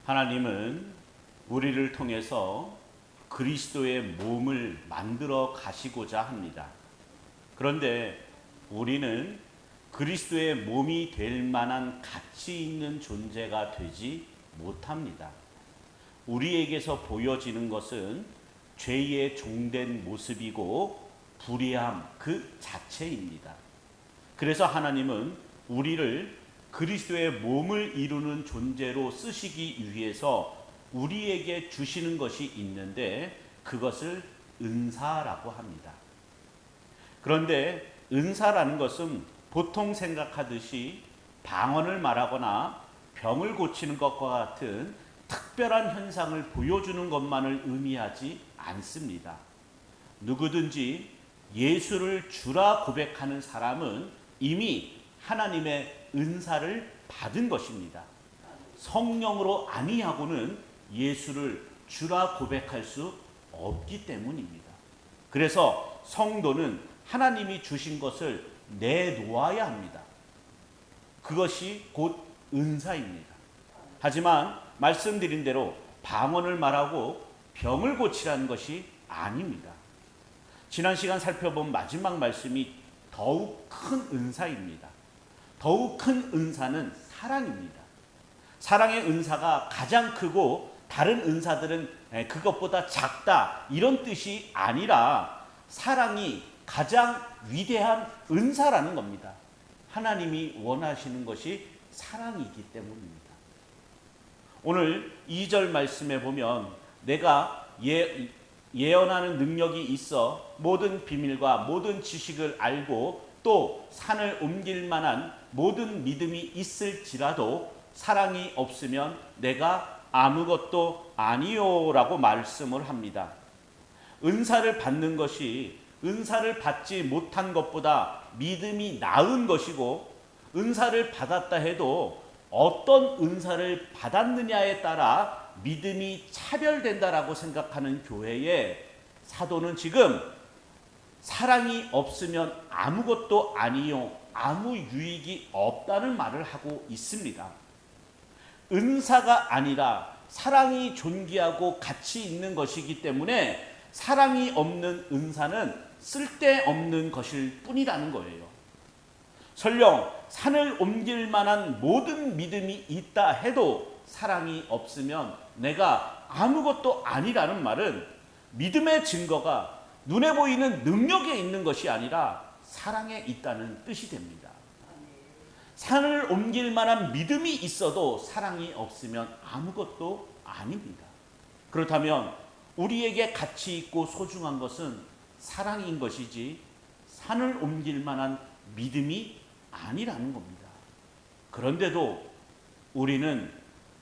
하나님은 우리를 통해서 그리스도의 몸을 만들어 가시고자 합니다. 그런데 우리는 그리스도의 몸이 될 만한 가치 있는 존재가 되지 못합니다. 우리에게서 보여지는 것은 죄의 종된 모습이고 불의함 그 자체입니다. 그래서 하나님은 우리를 그리스도의 몸을 이루는 존재로 쓰시기 위해서 우리에게 주시는 것이 있는데 그것을 은사라고 합니다. 그런데 은사라는 것은 보통 생각하듯이 방언을 말하거나 병을 고치는 것과 같은 특별한 현상을 보여주는 것만을 의미하지 않습니다. 누구든지 예수를 주라 고백하는 사람은 이미 하나님의 은사를 받은 것입니다. 성령으로 아니하고는 예수를 주라 고백할 수 없기 때문입니다. 그래서 성도는 하나님이 주신 것을 내놓아야 합니다. 그것이 곧 은사입니다. 하지만 말씀드린 대로 방언을 말하고 병을 고치라는 것이 아닙니다. 지난 시간 살펴본 마지막 말씀이 더욱 큰 은사입니다. 더욱 큰 은사는 사랑입니다. 사랑의 은사가 가장 크고 다른 은사들은 그것보다 작다 이런 뜻이 아니라 사랑이 가장 위대한 은사라는 겁니다. 하나님이 원하시는 것이 사랑이기 때문입니다. 오늘 2절 말씀에 보면 내가 예언하는 능력이 있어 모든 비밀과 모든 지식을 알고 또 산을 옮길 만한 모든 믿음이 있을지라도 사랑이 없으면 내가 아무것도 아니요라고 말씀을 합니다. 은사를 받는 것이 은사를 받지 못한 것보다 믿음이 나은 것이고 은사를 받았다 해도 어떤 은사를 받았느냐에 따라 믿음이 차별된다라고 생각하는 교회에 사도는 지금 사랑이 없으면 아무것도 아니요, 아무 유익이 없다는 말을 하고 있습니다. 은사가 아니라 사랑이 존귀하고 가치 있는 것이기 때문에 사랑이 없는 은사는 쓸데없는 것일 뿐이라는 거예요. 설령 산을 옮길 만한 모든 믿음이 있다 해도 사랑이 없으면 내가 아무것도 아니라는 말은 믿음의 증거가 눈에 보이는 능력에 있는 것이 아니라 사랑에 있다는 뜻이 됩니다. 산을 옮길 만한 믿음이 있어도 사랑이 없으면 아무것도 아닙니다. 그렇다면 우리에게 가치 있고 소중한 것은 사랑인 것이지 산을 옮길 만한 믿음이 아니라는 겁니다. 그런데도 우리는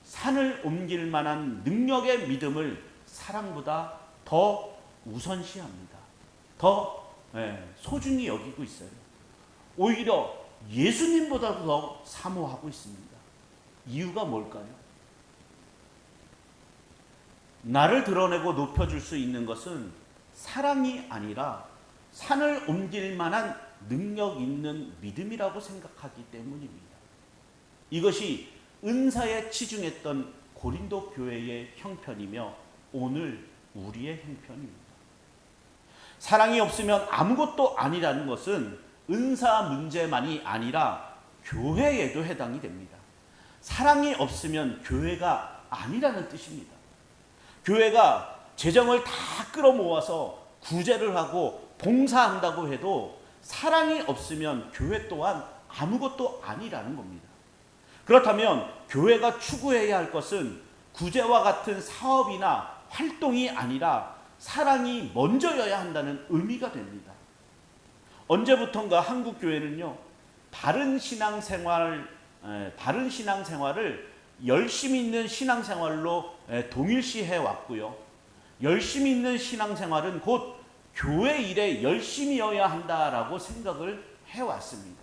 산을 옮길 만한 능력의 믿음을 사랑보다 더 우선시합니다. 더 소중히 여기고 있어요. 오히려 예수님보다도 더 사모하고 있습니다. 이유가 뭘까요? 나를 드러내고 높여줄 수 있는 것은 사랑이 아니라 산을 옮길 만한 능력 있는 믿음이라고 생각하기 때문입니다. 이것이 은사에 치중했던 고린도 교회의 형편이며 오늘 우리의 형편입니다. 사랑이 없으면 아무것도 아니라는 것은 은사 문제만이 아니라 교회에도 해당이 됩니다. 사랑이 없으면 교회가 아니라는 뜻입니다. 교회가 재정을 다 끌어모아서 구제를 하고 봉사한다고 해도 사랑이 없으면 교회 또한 아무것도 아니라는 겁니다. 그렇다면 교회가 추구해야 할 것은 구제와 같은 사업이나 활동이 아니라 사랑이 먼저여야 한다는 의미가 됩니다. 언제부턴가 한국 교회는요, 바른 신앙생활을 열심히 있는 신앙생활로 동일시해 왔고요. 열심히 있는 신앙생활은 곧 교회 일에 열심히여야 한다라고 생각을 해왔습니다.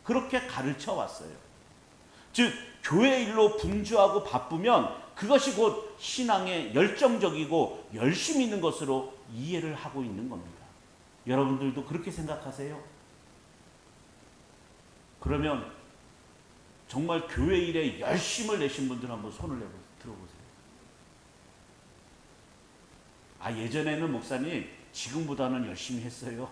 그렇게 가르쳐 왔어요. 즉 교회 일로 분주하고 바쁘면 그것이 곧 신앙에 열정적이고 열심히 있는 것으로 이해를 하고 있는 겁니다. 여러분들도 그렇게 생각하세요? 그러면 정말 교회 일에 열심을 내신 분들 한번 손을 들어보세요. 예전에는 목사님 지금보다는 열심히 했어요.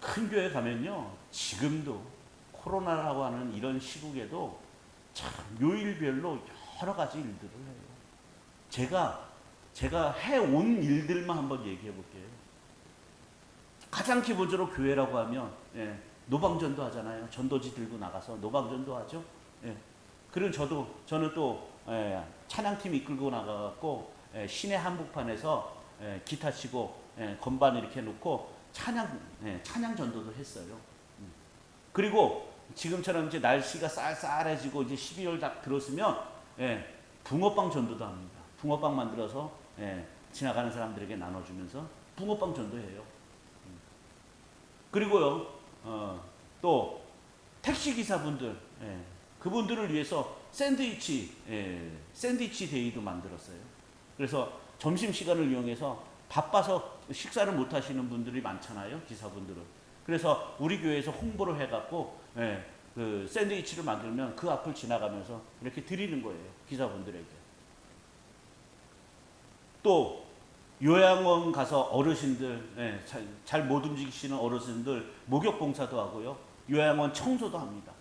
큰 교회 가면요, 지금도 코로나라고 하는 이런 시국에도 참 요일별로 여러 가지 일들을 해요. 제가 해온 일들만 한번 얘기해 볼게요. 가장 기본적으로 교회라고 하면 노방전도 하잖아요. 전도지 들고 나가서 노방전도 하죠. 그리고 저는 또 찬양팀 이끌고 나가갖고 시내 한복판에서 기타 치고 건반 이렇게 놓고 찬양 전도도 했어요. 그리고 지금처럼 이제 날씨가 쌀쌀해지고 이제 12월 딱 들었으면 붕어빵 전도도 합니다. 붕어빵 만들어서 지나가는 사람들에게 나눠주면서 붕어빵 전도해요. 그리고요, 또 택시 기사분들, 그분들을 위해서 샌드위치 데이도 만들었어요. 그래서 점심 시간을 이용해서 바빠서 식사를 못 하시는 분들이 많잖아요, 기사분들은. 그래서 우리 교회에서 홍보를 해갖고 그 샌드위치를 만들면 그 앞을 지나가면서 이렇게 드리는 거예요, 기사분들에게. 또 요양원 가서 어르신들, 잘 못 움직이시는 어르신들 목욕 봉사도 하고요, 요양원 청소도 합니다.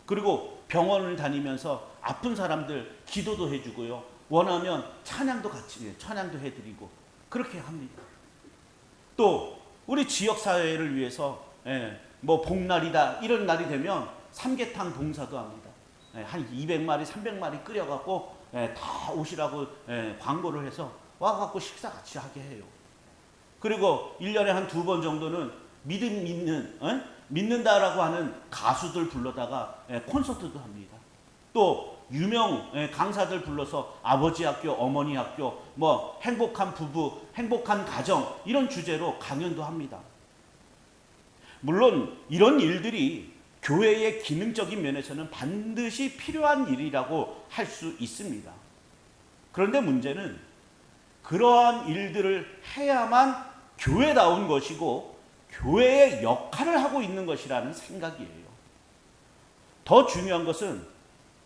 그리고 병원을 다니면서 아픈 사람들 기도도 해주고요, 원하면 찬양도 해드리고 그렇게 합니다. 또 우리 지역 사회를 위해서 뭐 복날이다 이런 날이 되면 삼계탕 봉사도 합니다. 한 200마리 300마리 끓여갖고 다 오시라고 광고를 해서 와갖고 식사 같이 하게 해요. 그리고 1년에 한 2번 정도는 믿는다라고 하는 가수들 불러다가 콘서트도 합니다. 또 유명 강사들 불러서 아버지 학교, 어머니 학교, 뭐 행복한 부부, 행복한 가정 이런 주제로 강연도 합니다. 물론 이런 일들이 교회의 기능적인 면에서는 반드시 필요한 일이라고 할 수 있습니다. 그런데 문제는 그러한 일들을 해야만 교회다운 것이고 교회의 역할을 하고 있는 것이라는 생각이에요. 더 중요한 것은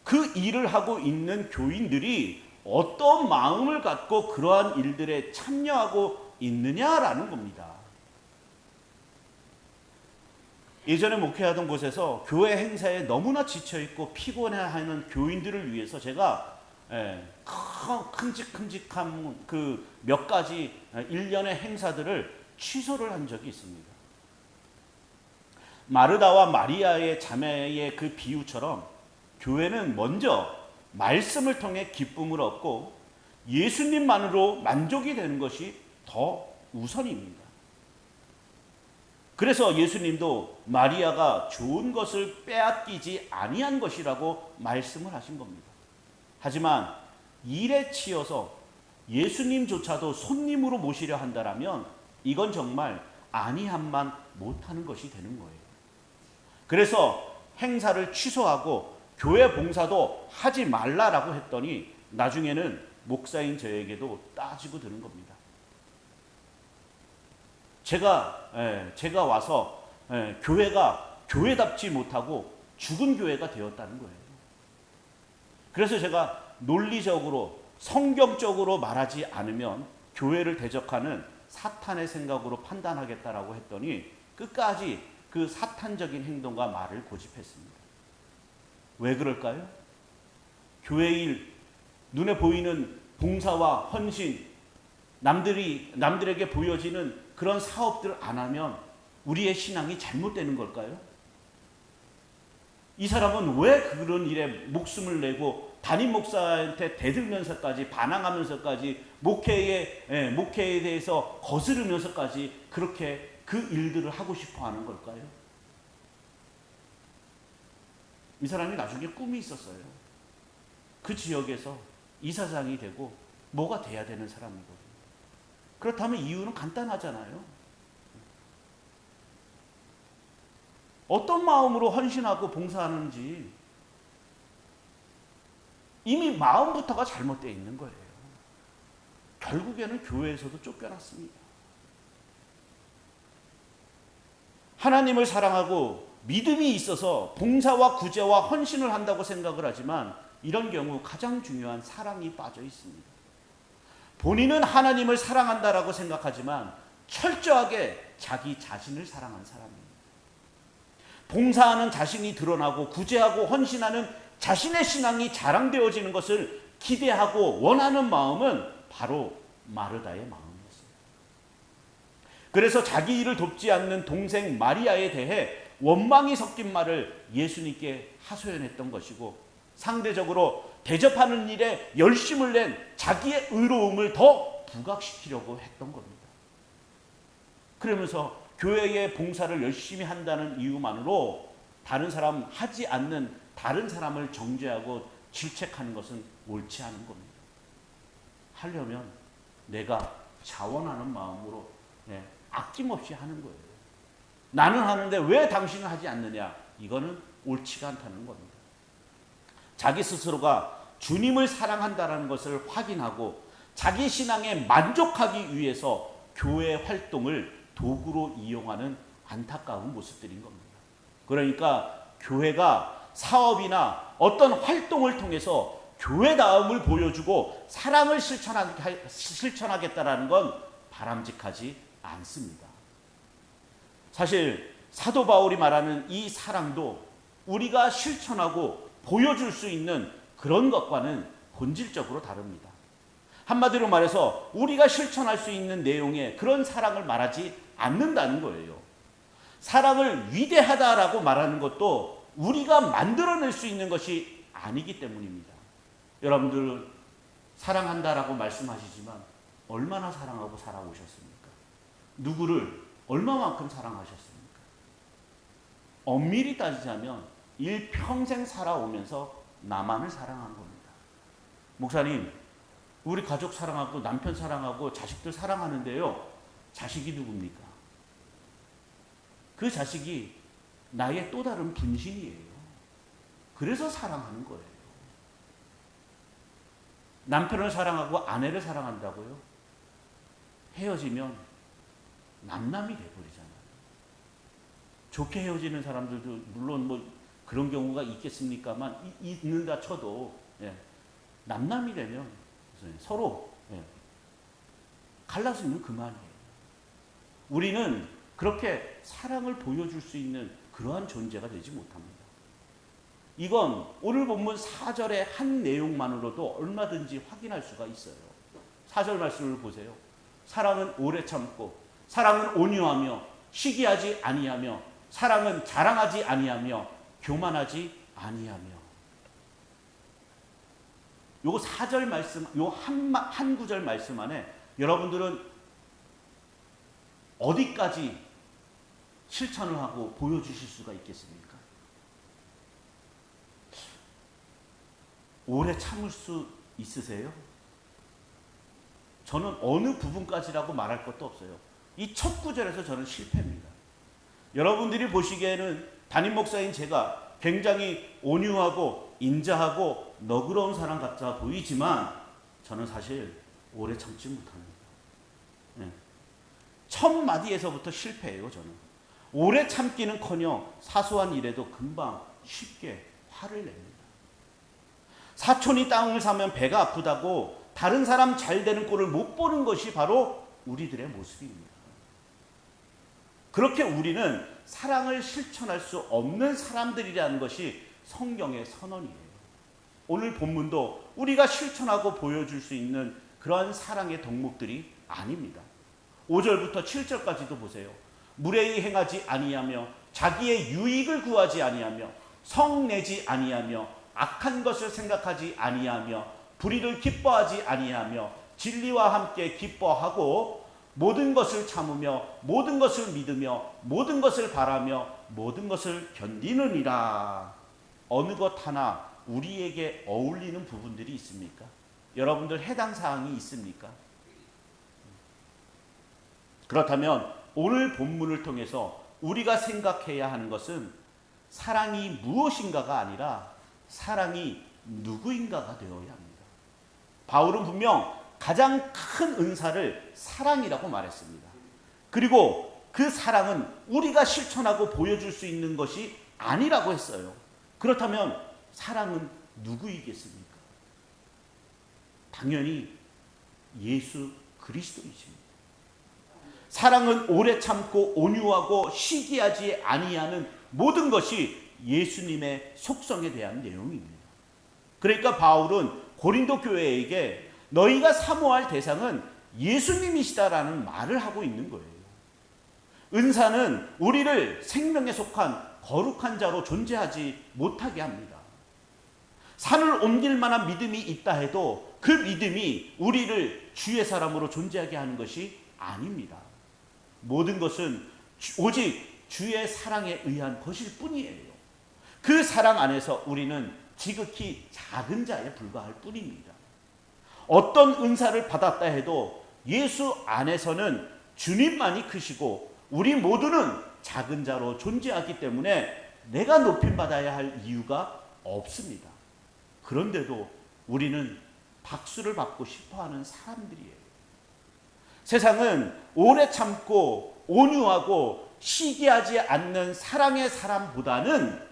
그 일을 하고 있는 교인들이 어떤 마음을 갖고 그러한 일들에 참여하고 있느냐라는 겁니다. 예전에 목회하던 곳에서 교회 행사에 너무나 지쳐있고 피곤해하는 교인들을 위해서 제가 큼직큼직한 그 몇 가지 일련의 행사들을 취소를 한 적이 있습니다. 마르다와 마리아의 자매의 그 비유처럼 교회는 먼저 말씀을 통해 기쁨을 얻고 예수님만으로 만족이 되는 것이 더 우선입니다. 그래서 예수님도 마리아가 좋은 것을 빼앗기지 아니한 것이라고 말씀을 하신 겁니다. 하지만 일에 치여서 예수님조차도 손님으로 모시려 한다면 이건 정말 아니함만 못하는 것이 되는 거예요. 그래서 행사를 취소하고 교회 봉사도 하지 말라라고 했더니 나중에는 목사인 저에게도 따지고 드는 겁니다. 제가 와서 교회가 교회답지 못하고 죽은 교회가 되었다는 거예요. 그래서 제가 논리적으로 성경적으로 말하지 않으면 교회를 대적하는 사탄의 생각으로 판단하겠다라고 했더니 끝까지 그 사탄적인 행동과 말을 고집했습니다. 왜 그럴까요? 교회 일, 눈에 보이는 봉사와 헌신, 남들에게 보여지는 그런 사업들을 안 하면 우리의 신앙이 잘못되는 걸까요? 이 사람은 왜 그런 일에 목숨을 내고 담임 목사한테 대들면서까지 반항하면서까지 목회에 대해서 거스르면서까지 그렇게 그 일들을 하고 싶어 하는 걸까요? 이 사람이 나중에 꿈이 있었어요. 그 지역에서 이사장이 되고 뭐가 돼야 되는 사람이거든요. 그렇다면 이유는 간단하잖아요. 어떤 마음으로 헌신하고 봉사하는지 이미 마음부터가 잘못되어 있는 거예요. 결국에는 교회에서도 쫓겨났습니다. 하나님을 사랑하고 믿음이 있어서 봉사와 구제와 헌신을 한다고 생각을 하지만 이런 경우 가장 중요한 사랑이 빠져 있습니다. 본인은 하나님을 사랑한다라고 생각하지만 철저하게 자기 자신을 사랑한 사람입니다. 봉사하는 자신이 드러나고 구제하고 헌신하는 자신의 신앙이 자랑되어지는 것을 기대하고 원하는 마음은 바로 마르다의 마음이었어요. 그래서 자기 일을 돕지 않는 동생 마리아에 대해 원망이 섞인 말을 예수님께 하소연했던 것이고, 상대적으로 대접하는 일에 열심을 낸 자기의 의로움을 더 부각시키려고 했던 겁니다. 그러면서 교회의 봉사를 열심히 한다는 이유만으로 다른 사람 하지 않는 다른 사람을 정죄하고 질책하는 것은 옳지 않은 겁니다. 하려면 내가 자원하는 마음으로 아낌없이 하는 거예요. 나는 하는데 왜 당신은 하지 않느냐? 이거는 옳지가 않다는 겁니다. 자기 스스로가 주님을 사랑한다는 것을 확인하고 자기 신앙에 만족하기 위해서 교회 활동을 도구로 이용하는 안타까운 모습들인 겁니다. 그러니까 교회가 사업이나 어떤 활동을 통해서 교회다움을 보여주고 사랑을 실천하겠다라는 건 바람직하지 않습니다. 사실 사도 바울이 말하는 이 사랑도 우리가 실천하고 보여줄 수 있는 그런 것과는 본질적으로 다릅니다. 한마디로 말해서 우리가 실천할 수 있는 내용의 그런 사랑을 말하지 않는다는 거예요. 사랑을 위대하다라고 말하는 것도 우리가 만들어낼 수 있는 것이 아니기 때문입니다. 여러분들 사랑한다라고 말씀하시지만 얼마나 사랑하고 살아오셨습니까? 누구를 얼마만큼 사랑하셨습니까? 엄밀히 따지자면 일평생 살아오면서 나만을 사랑한 겁니다. 목사님, 우리 가족 사랑하고 남편 사랑하고 자식들 사랑하는데요, 자식이 누굽니까? 그 자식이 나의 또 다른 분신이에요. 그래서 사랑하는 거예요. 남편을 사랑하고 아내를 사랑한다고요? 헤어지면 남남이 돼버리잖아요. 좋게 헤어지는 사람들도 물론 뭐 그런 경우가 있겠습니까만 있는다 쳐도 남남이 되면 서로 갈라지면 그만이에요. 우리는 그렇게 사랑을 보여줄 수 있는 그러한 존재가 되지 못합니다. 이건 오늘 본문 4절의 한 내용만으로도 얼마든지 확인할 수가 있어요. 4절 말씀을 보세요. 사랑은 오래 참고, 사랑은 온유하며, 시기하지 아니하며, 사랑은 자랑하지 아니하며, 교만하지 아니하며. 요 4절 말씀, 요 한 구절 말씀 안에 여러분들은 어디까지 실천을 하고 보여주실 수가 있겠습니까? 오래 참을 수 있으세요? 저는 어느 부분까지라고 말할 것도 없어요. 이 첫 구절에서 저는 실패입니다. 여러분들이 보시기에는 담임 목사인 제가 굉장히 온유하고 인자하고 너그러운 사람 같아 보이지만 저는 사실 오래 참지 못합니다. 첫 마디에서부터 실패해요. 저는 오래 참기는커녕 사소한 일에도 금방 쉽게 화를 냅니다. 사촌이 땅을 사면 배가 아프다고 다른 사람 잘 되는 꼴을 못 보는 것이 바로 우리들의 모습입니다. 그렇게 우리는 사랑을 실천할 수 없는 사람들이라는 것이 성경의 선언이에요. 오늘 본문도 우리가 실천하고 보여줄 수 있는 그러한 사랑의 덕목들이 아닙니다. 5절부터 7절까지도 보세요. 무례히 행하지 아니하며, 자기의 유익을 구하지 아니하며, 성내지 아니하며, 악한 것을 생각하지 아니하며, 불의를 기뻐하지 아니하며, 진리와 함께 기뻐하고, 모든 것을 참으며, 모든 것을 믿으며, 모든 것을 바라며, 모든 것을 견디느니라. 어느 것 하나 우리에게 어울리는 부분들이 있습니까? 여러분들 해당 사항이 있습니까? 그렇다면 오늘 본문을 통해서 우리가 생각해야 하는 것은 사랑이 무엇인가가 아니라 사랑이 누구인가가 되어야 합니다. 바울은 분명 가장 큰 은사를 사랑이라고 말했습니다. 그리고 그 사랑은 우리가 실천하고 보여줄 수 있는 것이 아니라고 했어요. 그렇다면 사랑은 누구이겠습니까? 당연히 예수 그리스도이십니다. 사랑은 오래 참고 온유하고 시기하지 아니하는 모든 것이 예수님의 속성에 대한 내용입니다. 그러니까 바울은 고린도 교회에게 너희가 사모할 대상은 예수님이시다라는 말을 하고 있는 거예요. 은사는 우리를 생명에 속한 거룩한 자로 존재하지 못하게 합니다. 산을 옮길 만한 믿음이 있다 해도 그 믿음이 우리를 주의 사람으로 존재하게 하는 것이 아닙니다. 모든 것은 오직 주의 사랑에 의한 것일 뿐이에요. 그 사랑 안에서 우리는 지극히 작은 자에 불과할 뿐입니다. 어떤 은사를 받았다 해도 예수 안에서는 주님만이 크시고 우리 모두는 작은 자로 존재하기 때문에 내가 높임받아야 할 이유가 없습니다. 그런데도 우리는 박수를 받고 싶어하는 사람들이에요. 세상은 오래 참고 온유하고 시기하지 않는 사랑의 사람보다는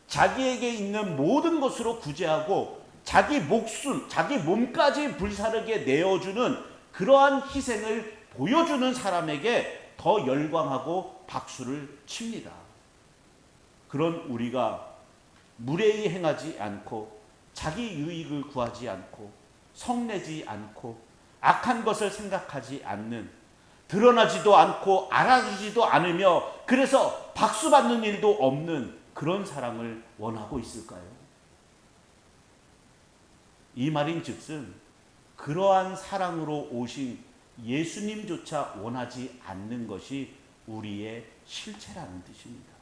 자기에게 있는 모든 것으로 구제하고 자기 목숨, 자기 몸까지 불사르게 내어주는 그러한 희생을 보여주는 사람에게 더 열광하고 박수를 칩니다. 그런 우리가 무례히 행하지 않고 자기 유익을 구하지 않고 성내지 않고 악한 것을 생각하지 않는, 드러나지도 않고 알아주지도 않으며 그래서 박수받는 일도 없는 그런 사랑을 원하고 있을까요? 이 말인즉슨 그러한 사랑으로 오신 예수님조차 원하지 않는 것이 우리의 실체라는 뜻입니다.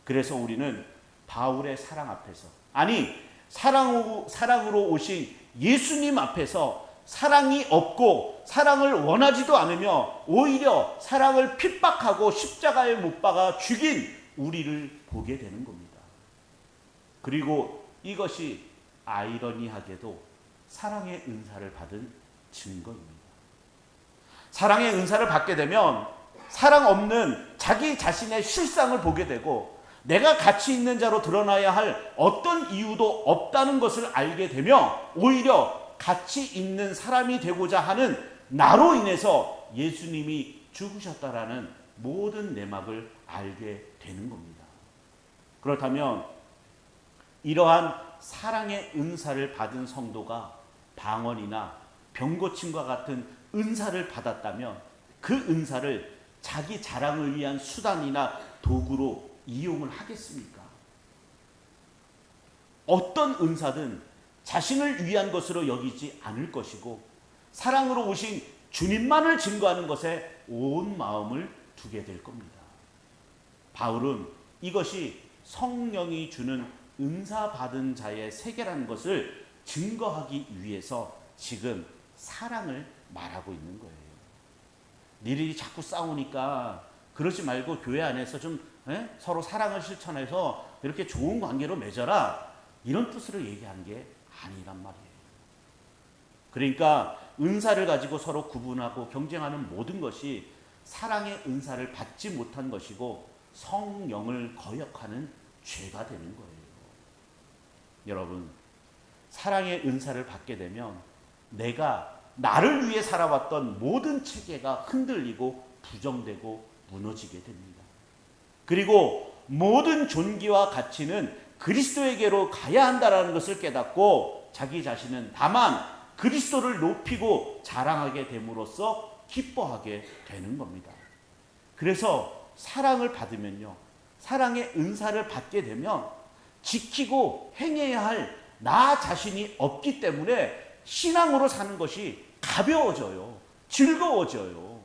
그래서 우리는 바울의 사랑 앞에서, 아니 사랑으로 오신 예수님 앞에서 사랑이 없고 사랑을 원하지도 않으며 오히려 사랑을 핍박하고 십자가에 못 박아 죽인 우리를 보게 되는 겁니다. 그리고 이것이 아이러니하게도 사랑의 은사를 받은 증거입니다. 사랑의 은사를 받게 되면 사랑 없는 자기 자신의 실상을 보게 되고 내가 가치 있는 자로 드러나야 할 어떤 이유도 없다는 것을 알게 되며 오히려 가치 있는 사람이 되고자 하는 나로 인해서 예수님이 죽으셨다라는 모든 내막을 알게 되는 겁니다. 그렇다면 이러한 사랑의 은사를 받은 성도가 방언이나 병고침과 같은 은사를 받았다면 그 은사를 자기 자랑을 위한 수단이나 도구로 이용을 하겠습니까? 어떤 은사든 자신을 위한 것으로 여기지 않을 것이고 사랑으로 오신 주님만을 증거하는 것에 온 마음을 두게 될 겁니다. 바울은 이것이 성령이 주는 은사 받은 자의 세계라는 것을 증거하기 위해서 지금 사랑을 말하고 있는 거예요. 니들이 자꾸 싸우니까 그러지 말고 교회 안에서 좀 서로 사랑을 실천해서 이렇게 좋은 관계로 맺어라, 이런 뜻으로 얘기하는 게 아니란 말이에요. 그러니까 은사를 가지고 서로 구분하고 경쟁하는 모든 것이 사랑의 은사를 받지 못한 것이고 성령을 거역하는 죄가 되는 거예요. 여러분, 사랑의 은사를 받게 되면 내가 나를 위해 살아왔던 모든 체계가 흔들리고 부정되고 무너지게 됩니다. 그리고 모든 존귀와 가치는 그리스도에게로 가야 한다는 것을 깨닫고 자기 자신은 다만 그리스도를 높이고 자랑하게 됨으로써 기뻐하게 되는 겁니다. 그래서 사랑을 받으면요, 사랑의 은사를 받게 되면 지키고 행해야 할 나 자신이 없기 때문에 신앙으로 사는 것이 가벼워져요. 즐거워져요.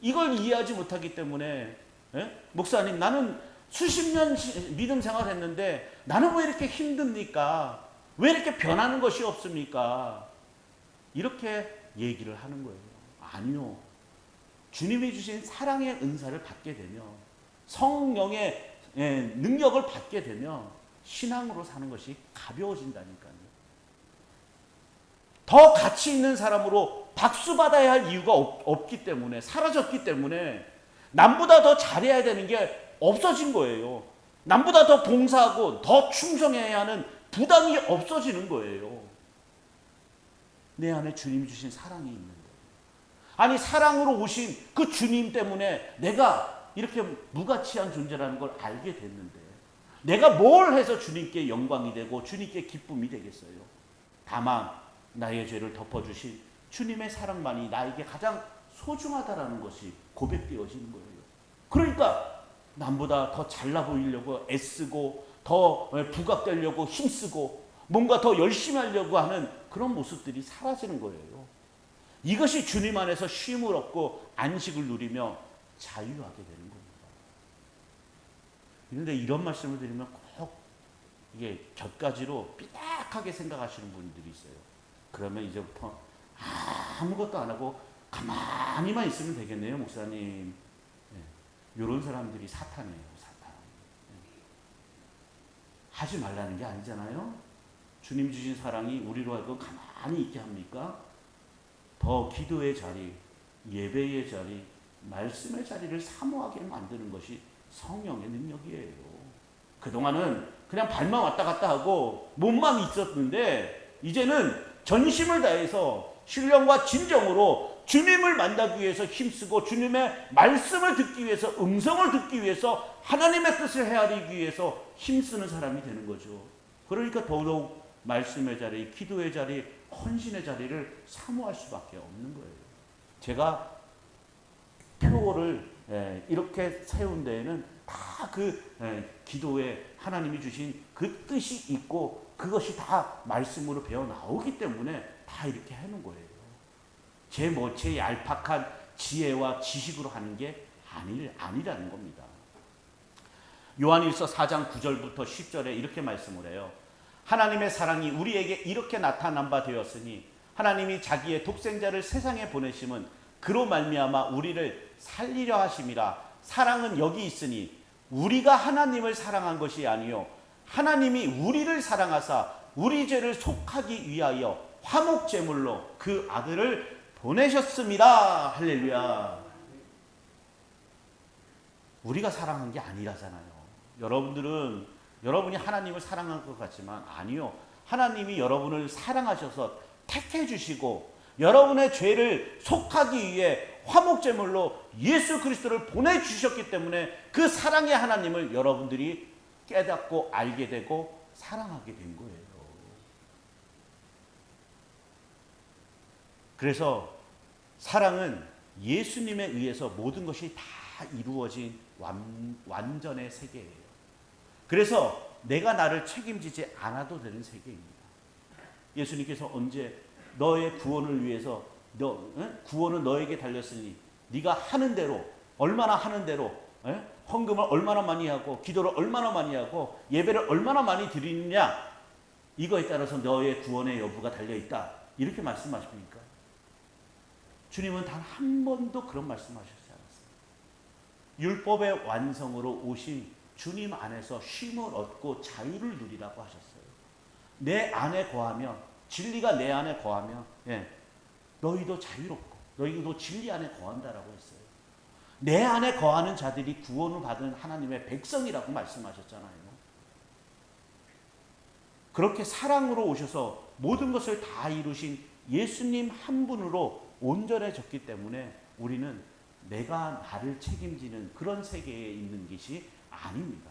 이걸 이해하지 못하기 때문에 목사님, 나는 수십 년 믿음 생활했는데 나는 왜 이렇게 힘듭니까? 왜 이렇게 변하는 것이 없습니까? 이렇게 얘기를 하는 거예요. 아니요. 주님이 주신 사랑의 은사를 받게 되면, 성령의 능력을 받게 되면 신앙으로 사는 것이 가벼워진다니까요. 더 가치 있는 사람으로 박수받아야 할 이유가 없기 때문에, 사라졌기 때문에 남보다 더 잘해야 되는 게 없어진 거예요. 남보다 더 봉사하고 더 충성해야 하는 부담이 없어지는 거예요. 내 안에 주님 주신 사랑이 있는 거예요. 아니, 사랑으로 오신 그 주님 때문에 내가 이렇게 무가치한 존재라는 걸 알게 됐는데 내가 뭘 해서 주님께 영광이 되고 주님께 기쁨이 되겠어요? 다만 나의 죄를 덮어주신 주님의 사랑만이 나에게 가장 소중하다라는 것이 고백되어지는 거예요. 그러니까 남보다 더 잘나 보이려고 애쓰고 더 부각되려고 힘쓰고 뭔가 더 열심히 하려고 하는 그런 모습들이 사라지는 거예요. 이것이 주님 안에서 쉼을 얻고 안식을 누리며 자유하게 되는 겁니다. 그런데 이런 말씀을 드리면 꼭 이게 곁가지로 삐딱하게 생각하시는 분들이 있어요. 그러면 이제부터 아무것도 안 하고 가만히만 있으면 되겠네요, 목사님. 이런 사람들이 사탄이에요, 사탄. 하지 말라는 게 아니잖아요. 주님 주신 사랑이 우리로 하여금 가만히 있게 합니까? 더 기도의 자리, 예배의 자리, 말씀의 자리를 사모하게 만드는 것이 성령의 능력이에요. 그동안은 그냥 발만 왔다 갔다 하고 몸만 있었는데 이제는 전심을 다해서 신령과 진정으로 주님을 만나기 위해서 힘쓰고 주님의 말씀을 듣기 위해서, 음성을 듣기 위해서, 하나님의 뜻을 헤아리기 위해서 힘쓰는 사람이 되는 거죠. 그러니까 더더욱 말씀의 자리, 기도의 자리, 헌신의 자리를 사모할 수밖에 없는 거예요. 제가 표를 이렇게 세운 데에는 다 그 기도에 하나님이 주신 그 뜻이 있고 그것이 다 말씀으로 배어 나오기 때문에 다 이렇게 해놓은 거예요. 제 얄팍한 지혜와 지식으로 하는 게 아니라는 겁니다. 요한일서 4장 9절부터 10절에 이렇게 말씀을 해요. 하나님의 사랑이 우리에게 이렇게 나타난 바 되었으니 하나님이 자기의 독생자를 세상에 보내심은 그로 말미암아 우리를 살리려 하심이라. 사랑은 여기 있으니 우리가 하나님을 사랑한 것이 아니요 하나님이 우리를 사랑하사 우리 죄를 속하기 위하여 화목제물로 그 아들을 보내셨습니다. 할렐루야. 우리가 사랑한 게 아니라잖아요. 여러분이 하나님을 사랑한 것 같지만 아니요. 하나님이 여러분을 사랑하셔서 택해 주시고 여러분의 죄를 속하기 위해 화목제물로 예수 그리스도를 보내주셨기 때문에 그 사랑의 하나님을 여러분들이 깨닫고 알게 되고 사랑하게 된 거예요. 그래서 사랑은 예수님에 의해서 모든 것이 다 이루어진 완전의 세계예요. 그래서 내가 나를 책임지지 않아도 되는 세계입니다. 예수님께서 언제 너의 구원을 위해서 구원은 너에게 달렸으니 네가 하는 대로 얼마나 하는 대로 헌금을 얼마나 많이 하고 기도를 얼마나 많이 하고 예배를 얼마나 많이 드리느냐 이거에 따라서 너의 구원의 여부가 달려있다. 이렇게 말씀하십니까? 주님은 단 한 번도 그런 말씀하셨지 않았어요. 율법의 완성으로 오신 주님 안에서 쉼을 얻고 자유를 누리라고 하셨어요. 내 안에 거하면 진리가 내 안에 거하면 너희도 자유롭고 너희도 진리 안에 거한다라고 했어요. 내 안에 거하는 자들이 구원을 받은 하나님의 백성이라고 말씀하셨잖아요. 그렇게 사랑으로 오셔서 모든 것을 다 이루신 예수님 한 분으로 온전해졌기 때문에 우리는 내가 나를 책임지는 그런 세계에 있는 것이 아닙니다.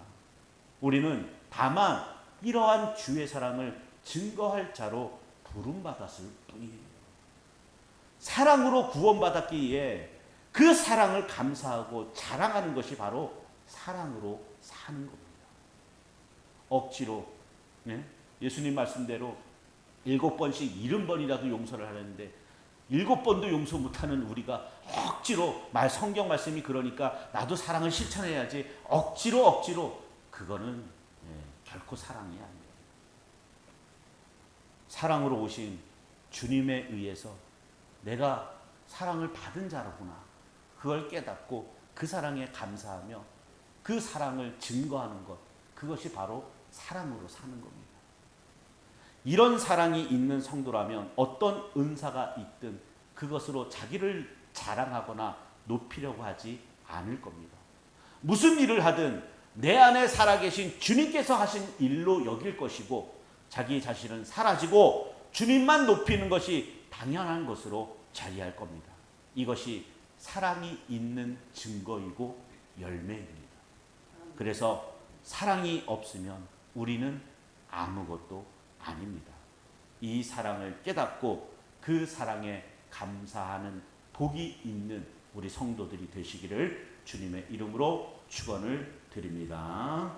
우리는 다만 이러한 주의 사랑을 증거할 자로 부름받았을 뿐이에요. 사랑으로 구원받았기에 그 사랑을 감사하고 자랑하는 것이 바로 사랑으로 사는 겁니다. 억지로 예수님 말씀대로 7번씩 70번이라도 용서를 하는데 7번도 용서 못하는 우리가 억지로 성경 말씀이 그러니까 나도 사랑을 실천해야지 억지로 그거는 결코 사랑이 아니에요. 사랑으로 오신 주님에 의해서 내가 사랑을 받은 자로구나 그걸 깨닫고 그 사랑에 감사하며 그 사랑을 증거하는 것 그것이 바로 사랑으로 사는 겁니다. 이런 사랑이 있는 성도라면 어떤 은사가 있든 그것으로 자기를 자랑하거나 높이려고 하지 않을 겁니다. 무슨 일을 하든 내 안에 살아계신 주님께서 하신 일로 여길 것이고 자기 자신은 사라지고 주님만 높이는 것이 당연한 것으로 자리할 겁니다. 이것이 사랑이 있는 증거이고 열매입니다. 그래서 사랑이 없으면 우리는 아무것도 아닙니다. 이 사랑을 깨닫고 그 사랑에 감사하는 복이 있는 우리 성도들이 되시기를 주님의 이름으로 축원을 드립니다.